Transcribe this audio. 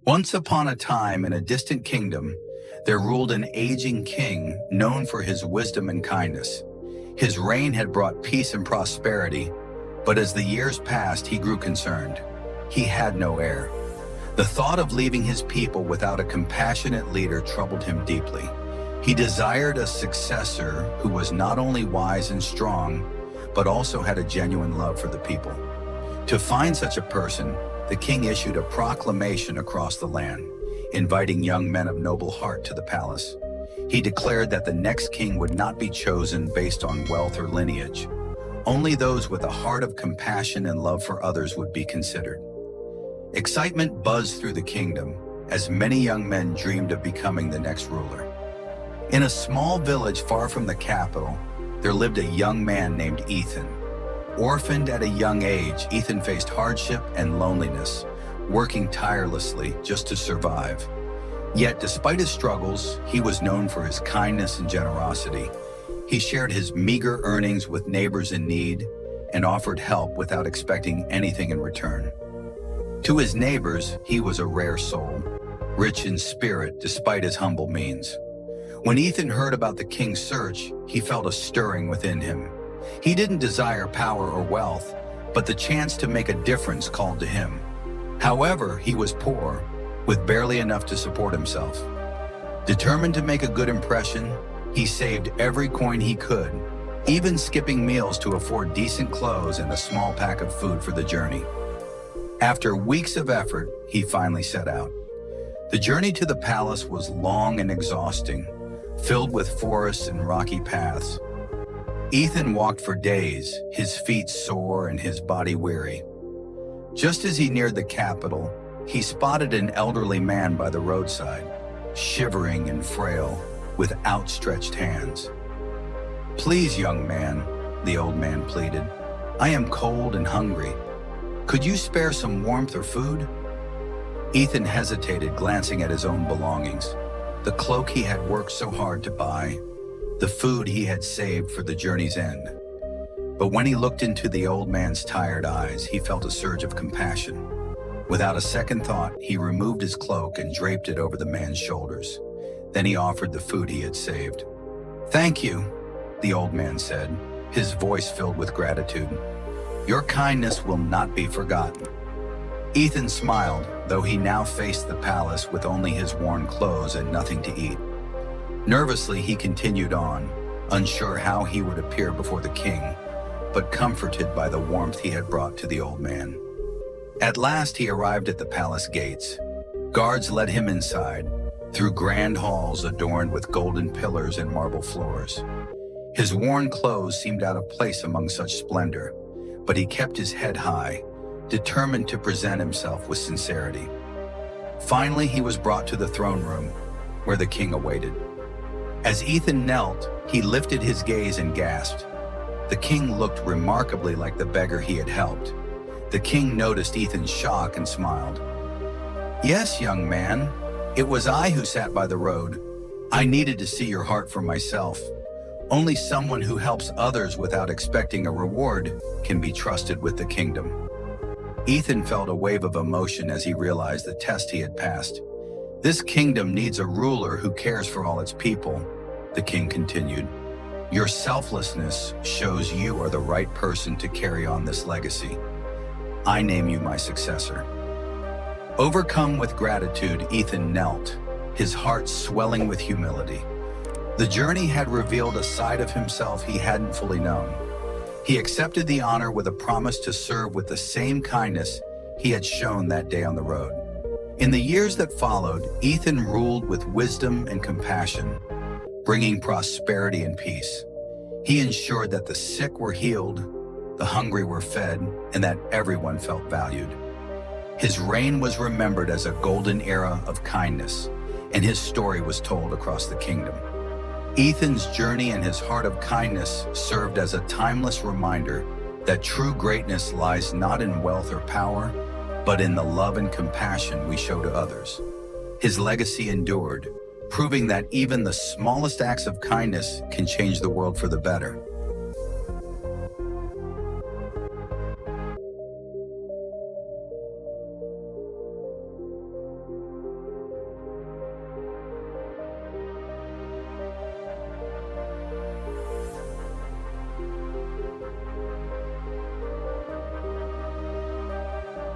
Once upon a time in a distant kingdom, there ruled an aging king known for his wisdom and kindness. His reign had brought peace and prosperity, but as the years passed, he grew concerned. He had no heir. The thought of leaving his people without a compassionate leader troubled him deeply. He desired a successor who was not only wise and strong, but also had a genuine love for the people. To find such a person, the king issued a proclamation across the land, inviting young men of noble heart to the palace. He declared that the next king would not be chosen based on wealth or lineage. Only those with a heart of compassion and love for others would be considered. Excitement buzzed through the kingdom as many young men dreamed of becoming the next ruler. In a small village far from the capital, there lived a young man named Ethan. Orphaned at a young age, Ethan faced hardship and loneliness, working tirelessly just to survive. Yet, despite his struggles, he was known for his kindness and generosity. He shared his meager earnings with neighbors in need and offered help without expecting anything in return. To his neighbors, he was a rare soul, rich in spirit despite his humble means. When Ethan heard about the king's search, he felt a stirring within him. He didn't desire power or wealth, but the chance to make a difference called to him. However, he was poor, with barely enough to support himself. Determined to make a good impression, he saved every coin he could, even skipping meals to afford decent clothes and a small pack of food for the journey. After weeks of effort, he finally set out. The journey to the palace was long and exhausting, filled with forests and rocky paths. Ethan walked for days, his feet sore and his body weary. Just as he neared the capital, he spotted an elderly man by the roadside, shivering and frail, with outstretched hands. "Please, young man," the old man pleaded, "I am cold and hungry. Could you spare some warmth or food?" Ethan hesitated, glancing at his own belongings, the cloak he had worked so hard to buy, the food he had saved for the journey's end. But when he looked into the old man's tired eyes, he felt a surge of compassion. Without a second thought, he removed his cloak and draped it over the man's shoulders. Then he offered the food he had saved. "Thank you," the old man said, his voice filled with gratitude. "Your kindness will not be forgotten." Ethan smiled, though he now faced the palace with only his worn clothes and nothing to eat. Nervously, he continued on, unsure how he would appear before the king, but comforted by the warmth he had brought to the old man. At last, he arrived at the palace gates. Guards led him inside, through grand halls adorned with golden pillars and marble floors. His worn clothes seemed out of place among such splendor, but he kept his head high, determined to present himself with sincerity. Finally, he was brought to the throne room, where the king awaited. As Ethan knelt, he lifted his gaze and gasped. The king looked remarkably like the beggar he had helped. The king noticed Ethan's shock and smiled. "Yes, young man, it was I who sat by the road. I needed to see your heart for myself. Only someone who helps others without expecting a reward can be trusted with the kingdom." Ethan felt a wave of emotion as he realized the test he had passed. "This kingdom needs a ruler who cares for all its people," the king continued. "Your selflessness shows you are the right person to carry on this legacy. I name you my successor." Overcome with gratitude, Ethan knelt, his heart swelling with humility. The journey had revealed a side of himself he hadn't fully known. He accepted the honor with a promise to serve with the same kindness he had shown that day on the road. In the years that followed, Ethan ruled with wisdom and compassion, bringing prosperity and peace. He ensured that the sick were healed, the hungry were fed, and that everyone felt valued. His reign was remembered as a golden era of kindness, and his story was told across the kingdom. Ethan's journey and his heart of kindness served as a timeless reminder that true greatness lies not in wealth or power, but in the love and compassion we show to others. His legacy endured, proving that even the smallest acts of kindness can change the world for the better.